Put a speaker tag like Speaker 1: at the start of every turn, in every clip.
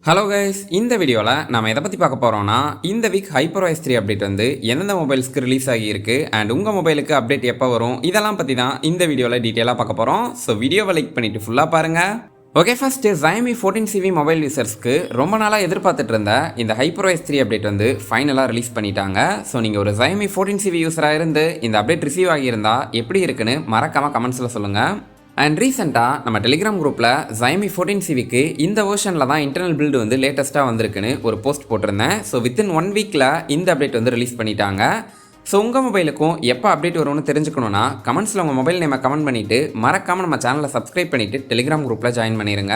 Speaker 1: Hello guys, இந்த வீடியோவில் நம்ம எதை பற்றி பார்க்க போகிறோம்னா, இந்த வீக் HyperOS 3 அப்டேட் வந்து எந்தெந்த மொபைல்ஸ்க்கு ரிலீஸ் ஆகியிருக்கு அண்ட் உங்கள் மொபைலுக்கு அப்டேட் எப்போ வரும், இதெல்லாம் பற்றி தான் இந்த வீடியோவில் டீட்டெயிலாக பார்க்க போகிறோம். ஸோ வீடியோவை லைக் பண்ணிவிட்டு ஃபுல்லாக பாருங்கள். Okay, first Xiaomi 14 Civi mobile யூசர்ஸ்க்கு ரொம்ப நாளாக எதிர்பார்த்துட்டு இருந்த இந்த HyperOS 3 அப்டேட் வந்து ஃபைனலாக ரிலீஸ் பண்ணிட்டாங்க. ஸோ நீங்கள் ஒரு Xiaomi 14 Civi யூஸராக இருந்து இந்த அப்டேட் ரிசீவ் ஆகியிருந்தா எப்படி இருக்குன்னு மறக்காமல் கமெண்ட்ஸில் சொல்லுங்கள். அண்ட் ரீசெண்டாக நம்ம டெலிகிராம் குரூப்பில் Xiaomi 14 Civiக்கு இந்த வெர்ஷனில் தான் இன்டர்னல் பில்டு வந்து லேட்டஸ்ட்டாக வந்திருக்குன்னு ஒரு போஸ்ட் போட்டிருந்தேன். ஸோ வித்தின் 1 வீக்கில் இந்த அப்டேட் வந்து ரிலீஸ் பண்ணிட்டாங்க. ஸோ உங்கள் மொபைலுக்கும் எப்போ அப்டேட் வரும்னு தெரிஞ்சுக்கணுன்னா கமெண்ட்ஸில் உங்கள் மொபைல் நேமை கமெண்ட் பண்ணிவிட்டு மறக்காமல் நம்ம சேனலை சப்ஸ்கிரைப் பண்ணிவிட்டு டெலிகிராம் குரூப்பில் ஜாயின் பண்ணிடுங்க.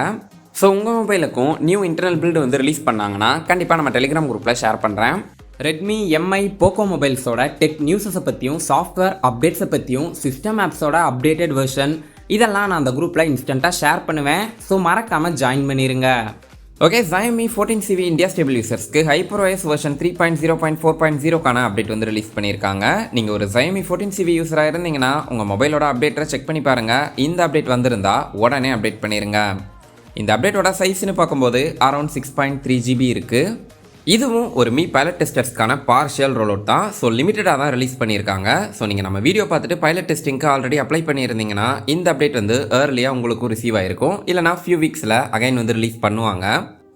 Speaker 1: ஸோ உங்கள் மொபைலுக்கும் நியூ இன்டர்னல் பில்டு வந்து ரிலீஸ் பண்ணாங்கன்னா கண்டிப்பாக நம்ம டெலிகிராம் குரூப்பில் ஷேர் பண்ணுறேன். ரெட்மி MI POCO மொபைல்ஸோட டெக் நியூஸஸை பற்றியும் சாஃப்ட்வேர் அப்டேட்ஸை பற்றியும் சிஸ்டம் ஆப்ஸோட அப்டேட்டட் வெர்ஷன் இதெல்லாம் நான் அந்த குரூப்பில் இன்ஸ்டண்ட்டாக ஷேர் பண்ணுவேன். ஸோ மறக்காமல் ஜாயின் பண்ணிடுங்க. Okay, Xiaomi 14 Civi India stable யூசர்ஸ்க்கு HyperOS வெர்ஷன் 3.0.4.0க்கான அப்டேட் வந்து ரிலீஸ் பண்ணியிருக்காங்க. நீங்கள் ஒரு Xiaomi 14 Civi யூஸராக இருந்தீங்கன்னா உங்கள் மொபைலோட அப்டேட்டை செக் பண்ணி பாருங்கள். இந்த அப்டேட் வந்திருந்தா உடனே அப்டேட் பண்ணிடுங்க. இந்த அப்டேட்டோட சைஸ்ன்னு பார்க்கும்போது அரௌண்ட் 6.3 GB இருக்குது. இதுவும் ஒரு மீ பைலட் டெஸ்டர்ஸ்க்கான பார்ஷியல் ரோலவுட் தான். ஸோ லிமிட்டடாக தான் ரிலீஸ் பண்ணியிருக்காங்க. ஸோ நீங்கள் நம்ம வீடியோ பார்த்துட்டு பைலட் டெஸ்டிங்க்கு ஆல்ரெடி அப்ளை பண்ணியிருந்தீங்கன்னா இந்த அப்டேட் வந்து ஏர்லியாக உங்களுக்கும் ரிசீவ் ஆகிருக்கும். இல்லைனா ஃபியூ வீக்ஸில் அகைன் வந்து ரிலீஸ் பண்ணுவாங்க.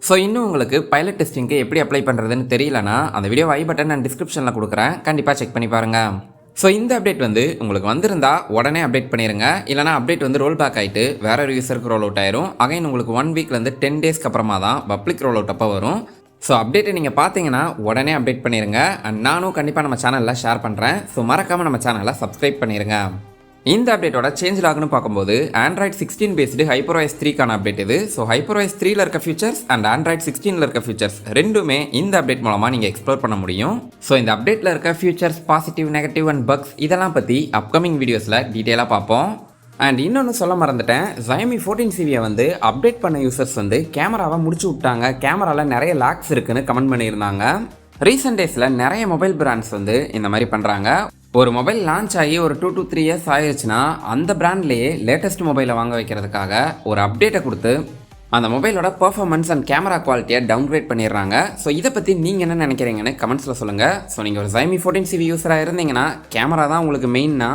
Speaker 1: ஸோ இன்னும் உங்களுக்கு பைலட் டெஸ்டிங்க்கு எப்படி அப்ளை பண்ணுறதுன்னு தெரியலனா அந்த வீடியோ ஐ பட்டன் நான் டிஸ்கிரிப்ஷனில் கொடுக்குறேன், கண்டிப்பாக செக் பண்ணி பாருங்கள். ஸோ இந்த அப்டேட் வந்து உங்களுக்கு வந்திருந்தா உடனே அப்டேட் பண்ணிடுங்க. இல்லைனா அப்டேட் வந்து ரோல் பேக் ஆகிட்டு வேற ஒரு யூஸருக்கு ரோல் அவுட் ஆயிரும். அகைன் உங்களுக்கு 1 வீக்லேருந்து 10 டேஸ்க்கு அப்புறமா தான் பப்ளிக் ரோல் அவுட் அப்போ வரும். ஸோ அப்டேட்டை நீங்கள் பார்த்தீங்கன்னா உடனே அப்டேட் பண்ணிடுங்க. அண்ட் நானும் கண்டிப்பாக நம்ம சேனலில் ஷேர் பண்ணுறேன். ஸோ மறக்காமல் நம்ம சேனலை சப்ஸ்கிரைப் பண்ணிடுங்க. இந்த அப்டேட்டோட சேஞ்ச் லாக்னு பார்க்கும்போது Android 16 பேஸ்டு HyperOS 3க்கான அப்டேட் இது. ஸோ HyperOS 3ல இருக்க ஃபீச்சர்ஸ் அண்ட் Android 16ல இருக்க ஃபீச்சர்ஸ் ரெண்டுமே இந்த அப்டேட் மூலமாக நீங்கள் எக்ஸ்ப்ளோர் பண்ண முடியும். ஸோ இந்த அப்டேட்டில் இருக்க features, positive, negative and bugs இதெல்லாம் பற்றி அப்கமிங் வீடியோஸில் டீட்டெயிலாக பார்ப்போம். அண்ட் இன்னொன்று சொல்ல மறந்துட்டேன், Xiaomi 14 Civiயை வந்து அப்டேட் பண்ண யூசர்ஸ் வந்து கேமராவை முடிச்சு விட்டாங்க, கேமராவில் நிறைய லாக்ஸ் இருக்குன்னு கமெண்ட் பண்ணியிருந்தாங்க. ரீசெண்ட் டேஸில் நிறைய மொபைல் பிராண்ட்ஸ் வந்து இந்த மாதிரி பண்ணுறாங்க. ஒரு மொபைல் லான்ச் ஆகி ஒரு 2 to 3 years ஆயிடுச்சுன்னா அந்த பிராண்ட்லேயே லேட்டஸ்ட் மொபைலை வாங்க வைக்கிறதுக்காக ஒரு அப்டேட்டை கொடுத்து அந்த மொபைலோட பர்ஃபார்மன்ஸ் அண்ட் கேமரா குவாலிட்டியை டவுன்கிரேட் பண்ணிடுறாங்க. ஸோ இதை பற்றி நீங்கள் என்ன நினைக்கிறீங்கன்னு கமெண்ட்ஸில் சொல்லுங்கள். ஸோ நீங்கள் ஒரு Xiaomi 14 Civi யூஸராக இருந்தீங்கன்னா கேமரா தான் உங்களுக்கு மெயின்னா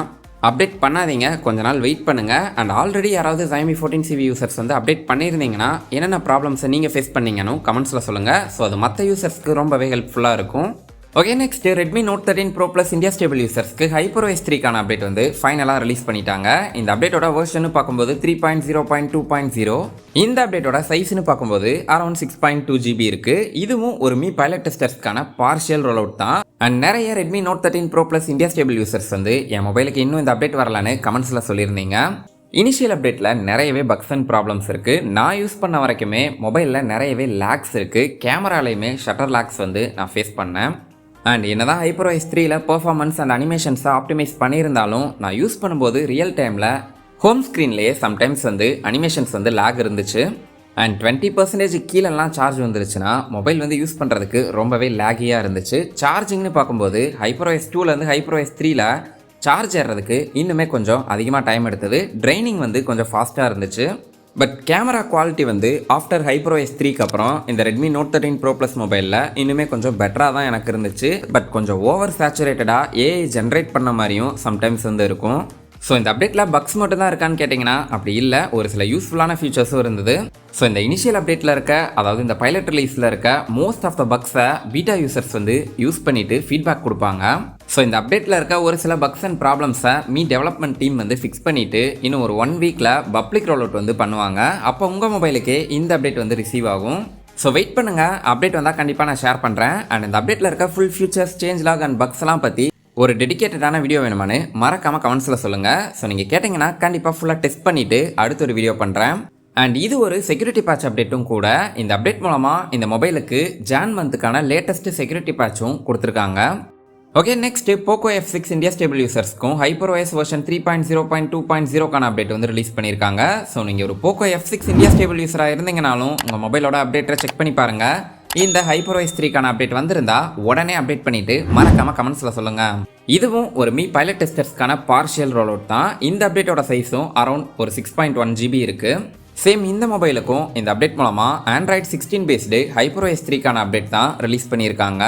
Speaker 1: அப்டேட் பண்ணாதீங்க, கொஞ்ச நாள் வெயிட் பண்ணுங்கள். அண்ட் ஆல்ரெடி யாராவது Xiaomi 14 Civi யூசர்ஸ் வந்து அப்டேட் பண்ணியிருந்தீங்கன்னா என்னென்ன ப்ராப்ளம்ஸை நீங்கள் ஃபேஸ் பண்ணீங்கன்னு கமெண்ட்ஸில் சொல்லுங்கள். ஸோ அது மற்ற யூசர்ஸ்க்கு ரொம்பவே ஹெல்ப்ஃபுல்லாக இருக்கும். Okay, next Redmi Note 13 Pro Plus India stable யூசர்ஸ்க்கு HyperOS 3க்கான அப்டேட் வந்து ஃபைனலாக ரிலீஸ் பண்ணிட்டாங்க. இந்த அப்டேட்டோட வெர்ஷன் பார்க்கும்போது 3.0.2.0. இந்த அப்டேட்டோட சைஸ்னு பார்க்கும்போது அரௌண்ட் 6.2 GB இருக்குது. இதுவும் ஒரு மீ பைலட் டெஸ்டர்ஸ்க்கான பார்ஷியல் ரோல் அவுட் தான். அண்ட் நிறைய Redmi Note 13 Pro Plus India stable users வந்து என் மொபைலுக்கு இன்னும் இந்த அப்டேட் வரலான்னு கமெண்ட்ஸில் சொல்லியிருந்தீங்க. இனிஷியல் அப்டேட்டில் நிறையவே பக்ஸ் அண்ட் ப்ராப்ளம்ஸ் இருக்குது. நான் யூஸ் பண்ண வரைக்குமே மொபைலில் நிறையவே லேக்ஸ் இருக்குது. கேமராலையுமே ஷட்டர் லேக்ஸ் வந்து நான் ஃபேஸ் பண்ணேன். அண்ட் என்னதான் HyperOS 3ல பர்ஃபார்மன்ஸ் அண்ட் அனிமேஷன்ஸை ஆப்டிமைஸ் பண்ணியிருந்தாலும் நான் யூஸ் பண்ணும்போது ரியல் டைமில் ஹோம் ஸ்க்ரீன்லேயே சம்டைம்ஸ் வந்து அனிமேஷன்ஸ் வந்து லேக் இருந்துச்சு. அண்ட் 20% கீழெல்லாம் சார்ஜ் வந்துருச்சுன்னா மொபைல் வந்து யூஸ் பண்ணுறதுக்கு ரொம்பவே லேகியாக இருந்துச்சு. சார்ஜிங்னு பார்க்கும்போது HyperOS 2லேருந்து HyperOS 3ல சார்ஜ் ஏறுறதுக்கு இன்னுமே கொஞ்சம் அதிகமாக டைம் எடுத்தது. ட்ரைனிங் வந்து கொஞ்சம் ஃபாஸ்ட்டாக இருந்துச்சு. பட் கேமரா குவாலிட்டி வந்து ஆஃப்டர் HyperOS 3க்கு அப்புறம் இந்த Redmi Note 13 Pro Plus மொபைலில் இன்னுமே கொஞ்சம் பெட்டராக தான் எனக்கு இருந்துச்சு. பட் கொஞ்சம் ஓவர் சேச்சுரேட்டடாக AI ஜென்ரேட் பண்ண மாதிரியும் சம்டைம்ஸ் வந்து இருக்கும். ஸோ இந்த அப்டேட்டில் பக்ஸ் மட்டும் தான் இருக்கான்னு கேட்டிங்கன்னா அப்படி இல்லை, ஒரு சில யூஸ்ஃபுல்லான ஃபீச்சர்ஸும் இருந்தது. ஸோ இந்த இனிஷியல் அப்டேட்டில் இருக்க, அதாவது இந்த பைலட் ரிலீஸில் இருக்க மோஸ்ட் ஆஃப் த பக்ஸை பீட்டா யூசர்ஸ் வந்து யூஸ் பண்ணிவிட்டு ஃபீட்பேக் கொடுப்பாங்க. ஸோ இந்த அப்டேட்டில் இருக்க ஒரு சில பக்ஸ் அண்ட் ப்ராப்ளம்ஸை டெவலப்மெண்ட் டீம் வந்து ஃபிக்ஸ் பண்ணிவிட்டு இன்னும் ஒரு 1 வீக்கில் பப்ளிக் ரோல் அவுட் வந்து பண்ணுவாங்க. அப்போ உங்கள் மொபைலுக்கே இந்த அப்டேட் வந்து ரிசீவ் ஆகும். ஸோ வெயிட் பண்ணுங்கள், அப்டேட் வந்தால் கண்டிப்பாக நான் ஷேர் பண்ணுறேன். அண்ட் இந்த அப்டேட்டில் இருக்க full features, change log and bugs எல்லாம் பற்றி ஒரு டெடிகேட்டடான வீடியோ வேணுமான்னு மறக்காமல் கமெண்ட்ஸில் சொல்லுங்கள். ஸோ நீங்கள் கேட்டிங்கன்னா கண்டிப்பாக ஃபுல்லாக டெஸ்ட் பண்ணிவிட்டு அடுத்த ஒரு வீடியோ பண்ணுறேன். அண்ட் இது ஒரு செக்யூரிட்டி பேட்ச் அப்டேட்டும் கூட. இந்த அப்டேட் மூலமாக இந்த மொபைலுக்கு ஜான் மந்த்துக்கான லேட்டஸ்ட் செக்யூரிட்டி பேட்சும் கொடுத்துருக்காங்க. Okay, next POCO F6 India stable யூசர்ஸ்க்கும் HyperOS வெர்ஷன் 3.0.2.0க்கான அப்டேட் வந்து ரிலீஸ் பண்ணியிருக்காங்க. ஸோ நீங்கள் ஒரு POCO F6 இந்தியா ஸ்டேபிள் யூஸராக இருந்தீங்கனாலும் உங்கள் மொபைலோட அப்டேட்டை செக் பண்ணி பாருங்கள். இந்த HyperOS 3க்கான அப்டேட் வந்திருந்தா உடனே அப்டேட் பண்ணிவிட்டு மறக்காமல் கமெண்ட்ஸில் சொல்லுங்கள். இதுவும் ஒரு மீ பைலட் டெஸ்டர்ஸ்க்கான பார்ஷியல் ரோல் அவுட் தான். இந்த அப்டேட்டோட சைஸும் அரௌண்ட் ஒரு 6.1 GB இருக்குது. சேம் இந்த மொபைலுக்கும் இந்த அப்டேட் மூலமாக ஆண்ட்ராய்டு 16 பேஸ்டு HyperOS 3க்கான அப்டேட் தான் ரிலீஸ் பண்ணியிருக்காங்க.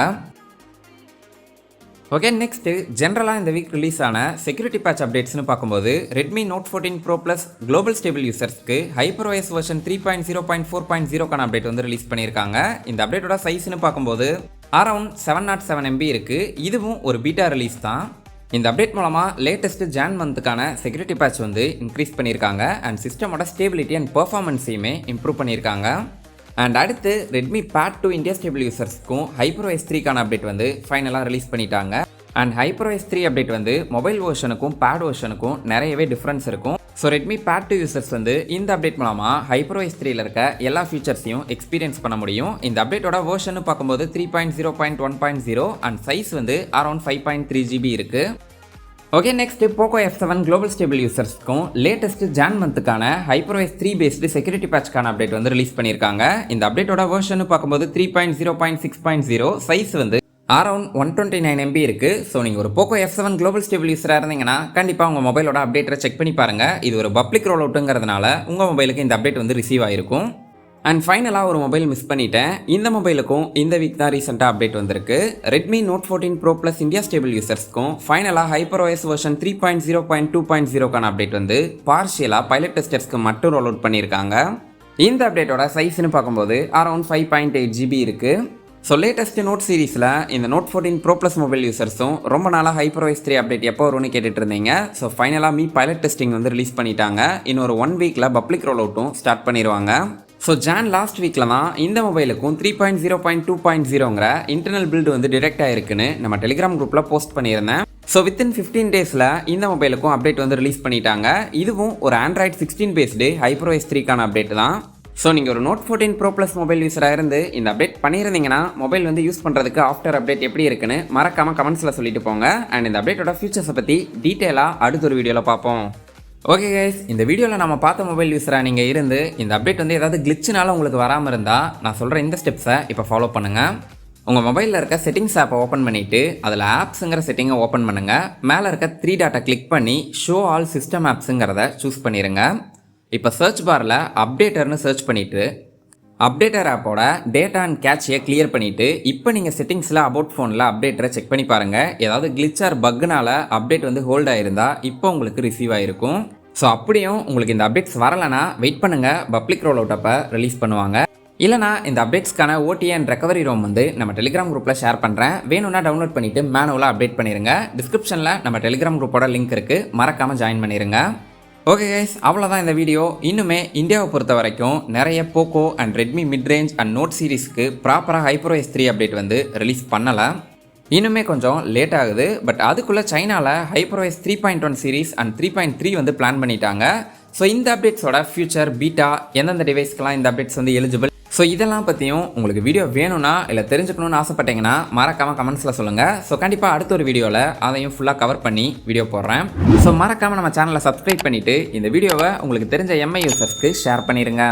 Speaker 1: ஓகே, நெக்ஸ்ட்டு ஜென்ரலாக இந்த வீக் ரிலீஸ் ஆன செக்யூரிட்டி பேட்ச் அப்டேட்ஸ்னு பார்க்கும்போது Redmi Note 14 Pro Plus global stable யூசர்ஸ்க்கு HyperOS வெர்ஷன் 3.0.4.0க்கான அப்டேட் வந்து ரிலீஸ் பண்ணியிருக்காங்க. இந்த அப்டேட்டோட சைஸ்னு பார்க்கும்போது அரௌண்ட் 707 MB இருக்குது. இதுவும் ஒரு பீட்டா ரிலீஸ் தான். இந்த அப்டேட் மூலமாக லேட்டஸ்ட் ஜான் மந்த்துக்கான செக்யூரிட்டி பேட்ச் வந்து இன்க்ரீஸ் பண்ணியிருக்காங்க அண்ட் சிஸ்டமோட ஸ்டேபிலிட்டி அண்ட் பெர்ஃபார்மன்ஸையுமே இம்ப்ரூவ் பண்ணியிருக்காங்க. அண்ட் அடுத்து Redmi Pad 2 இந்தியா ஸ்டேபிள் யூசர்ஸ்க்கும் HyperOS 3க்கான அப்டேட் வந்து ஃபைனலாக ரிலீஸ் பண்ணிட்டாங்க. அண்ட் HyperOS 3 அப்டேட் வந்து மொபைல் வெர்ஷனுக்கும் பேட் வெர்ஷனுக்கும் நிறையவே டிஃப்ரென்ஸ் இருக்கும். ஸோ Redmi Pad 2 யூசர்ஸ் வந்து இந்த அப்டேட் மூலமாக HyperOS 3ல இருக்க எல்லா ஃபீச்சர்ஸையும் எக்ஸ்பீரியன்ஸ் பண்ண முடியும். இந்த அப்டேட்டோட வெர்ஷன் பார்க்கும்போது 3.0.1.0 அண்ட் சைஸ் வந்து அரௌண்ட் 5.3 GB இருக்குது. Okay, next POCO F7 global stable யூசர்ஸ்க்கும் லேட்டஸ்ட் ஜான் மந்த்துக்கான HyperOS 3 பேஸ்டு செக்யூரிட்டி பேட்ச்க்கான அப்டேட் வந்து ரிலீஸ் பண்ணியிருக்காங்க. இந்த அப்டேட்டோட வெர்ஷன் பார்க்கும்போது 3.0.6.0 சைஸ் வந்து அரௌண்ட் 129 MB இருக்குது. ஸோ நீங்கள் ஒரு போக்கோ F7 குளோபல் ஸ்டேபிள் யூஸராக இருந்தீங்கன்னா கண்டிப்பாக உங்கள் மொபைலோட அப்டேட்டை செக் பண்ணி பாருங்கள். இது ஒரு பப்ளிக் ரோல் அவுட்டுங்கிறதுனால உங்கள் மொபைலுக்கு இந்த அப்டேட் வந்து ரிசீவ் ஆகிருக்கும். அண்ட் ஃபைனலாக ஒரு மொபைல் மிஸ் பண்ணிட்டேன். இந்த மொபைலுக்கும் இந்த வீக் தான் ரீசெண்டாக அப்டேட் வந்திருக்கு. Redmi Note 14 Pro Plus India stable யூசர்ஸ்க்கும் ஃபைனலாக HyperOS வெர்ஷன் 3.0.2.0க்கான அப்டேட் வந்து பார்ஷியலாக பைலட் டெஸ்டர்ஸ்க்கு மட்டும் ரோல் அவுட் பண்ணியிருக்காங்க. இந்த அப்டேட்டோட சைஸ்னு பார்க்கும்போது அரௌண்ட் 5.8 GB இருக்குது. ஸோ லேட்டஸ்ட் நோட் சீரீஸில் இந்த Note 14 Pro Plus மொபைல் யூசர்ஸும் ரொம்ப நாளாக HyperOS 3 அப்டேட் எப்போ வரும்னு கேட்டுட்டு இருந்தீங்க. ஸோ ஃபைனலாக பைலட் டெஸ்டிங் வந்து ரிலீஸ் பண்ணிட்டாங்க. இன்னொரு 1 வீக்கில் பப்ளிக் ரோல் அவுட்டும் ஸ்டார்ட் பண்ணிடுவாங்க. ஸோ ஜான் லாஸ்ட் வீக்கில் தான் இந்த மொபைலுக்கும் 3.0.2.0ங்கிற இன்டர்னல் பில்டு வந்து டிடெக்ட் ஆகிருக்குன்னு நம்ம டெலிகிராம் குரூப்பில் போஸ்ட் பண்ணியிருந்தேன். ஸோ வித்தின் 15 டேஸில் இந்த மொபைலுக்கும் அப்டேட் வந்து ரிலீஸ் பண்ணிட்டாங்க. இதுவும் ஒரு ஆண்ட்ராய்டு 16 பேஸ்டு HyperOS 3க்கான அப்டேட் தான். ஸோ நீங்கள் ஒரு Note 14 Pro Plus மொபைல் யூஸராக இருந்து இந்த அப்டேட் பண்ணியிருந்தீங்கன்னா மொபைல் வந்து யூஸ் பண்ணுறதுக்கு ஆஃப்டர் அப்டேட் எப்படி இருக்குன்னு மறக்காமல் கமெண்ட்ஸில் சொல்லிட்டு போங்க. அண்ட் இந்த அப்டேட்டோட ஃபீச்சர்ஸை பற்றி டீட்டெயிலாக அடுத்த ஒரு வீடியோவில் பார்ப்போம். ஓகே கைஸ், இந்த வீடியோவில் நம்ம பார்த்த மொபைல் யூஸராக நீங்கள் இருந்து இந்த அப்டேட் வந்து ஏதாவது கிளிச்சுனால உங்களுக்கு வராமல் இருந்தால் நான் சொல்கிற இந்த ஸ்டெப்ஸை இப்போ ஃபாலோ பண்ணுங்கள். உங்கள் மொபைலில் இருக்க செட்டிங்ஸ் ஆப்பை ஓப்பன் பண்ணிவிட்டு அதில் ஆப்ஸுங்கிற செட்டிங்கை ஓப்பன் பண்ணுங்கள். மேலே இருக்க 3 டாட்டை கிளிக் பண்ணி ஷோ ஆல் சிஸ்டம் ஆப்ஸுங்கிறத சூஸ் பண்ணிடுங்க. இப்போ சர்ச் பாரில் அப்டேட்டர்னு சர்ச் பண்ணிவிட்டு அப்டேட்டர் ஆப்போட டேட்டா அண்ட் கேட்சியை கிளியர் பண்ணிவிட்டு இப்போ நீங்கள் செட்டிங்ஸில் அபவுட் ஃபோனில் அப்டேட்டரை செக் பண்ணி பாருங்கள். ஏதாவது கிளிச் ஆர் பக்குனால அப்டேட் வந்து ஹோல்ட் ஆகிருந்தா இப்போ உங்களுக்கு ரிசீவ் ஆகிருக்கும். ஸோ அப்படியும் உங்களுக்கு இந்த அப்டேட்ஸ் வரலைன்னா வெயிட் பண்ணுங்கள், பப்ளிக் ரோல் அவுட் அப்போ ரிலீஸ் பண்ணுவாங்க. இல்லைனா இந்த அப்டேட்ஸ்க்கான ஓடி அண்ட் ரெக்கவரி ரோம் வந்து நம்ம டெலிகிராம் குரூப்பில் ஷேர் பண்ணுறேன். வேணும்னா டவுன்லோட் பண்ணிவிட்டு மேனுவலாக அப்டேட் பண்ணிடுங்க. டிஸ்கிரிப்ஷனில் நம்ம டெலிகிராம் குரூப்போட லிங்க் இருக்குது, மறக்காமல் ஜாயின் பண்ணிடுங்க. ஓகே கைஸ், அவ்வளோதான் இந்த வீடியோ. இன்னுமே இந்தியாவை பொறுத்த வரைக்கும் நிறைய POCO and Redmi mid range and note சீரிஸ்க்கு ப்ராப்பராக HyperOS 3 அப்டேட் வந்து ரிலீஸ் பண்ணலை. இன்னுமே கொஞ்சம் லேட் ஆகுது. பட் அதுக்குள்ளே சைனாவில் HyperOS 3.1 சீரிஸ் அண்ட் 3.3 வந்து பிளான் பண்ணிட்டாங்க. ஸோ இந்த அப்டேட்ஸோட ஃபியூச்சர் பீட்டா எந்தெந்த டிவைஸ்க்கெலாம் இந்த அப்டேட்ஸ் வந்து எலிஜிபிள், ஸோ இதெல்லாம் பற்றியும் உங்களுக்கு வீடியோ வேணும்னா இல்லை தெரிஞ்சுக்கணும்னு ஆசைப்பட்டீங்கன்னா மறக்காமல் கமெண்ட்ஸில் சொல்லுங்கள். ஸோ கண்டிப்பாக அடுத்த ஒரு வீடியோவில் அதையும் ஃபுல்லாக கவர் பண்ணி வீடியோ போடுறேன். ஸோ மறக்காமல் நம்ம சேனலை சப்ஸ்கிரைப் பண்ணிவிட்டு இந்த வீடியோவை உங்களுக்கு தெரிஞ்ச எம்ஐ யூசர்ஸ்க்கு ஷேர் பண்ணிடுங்க.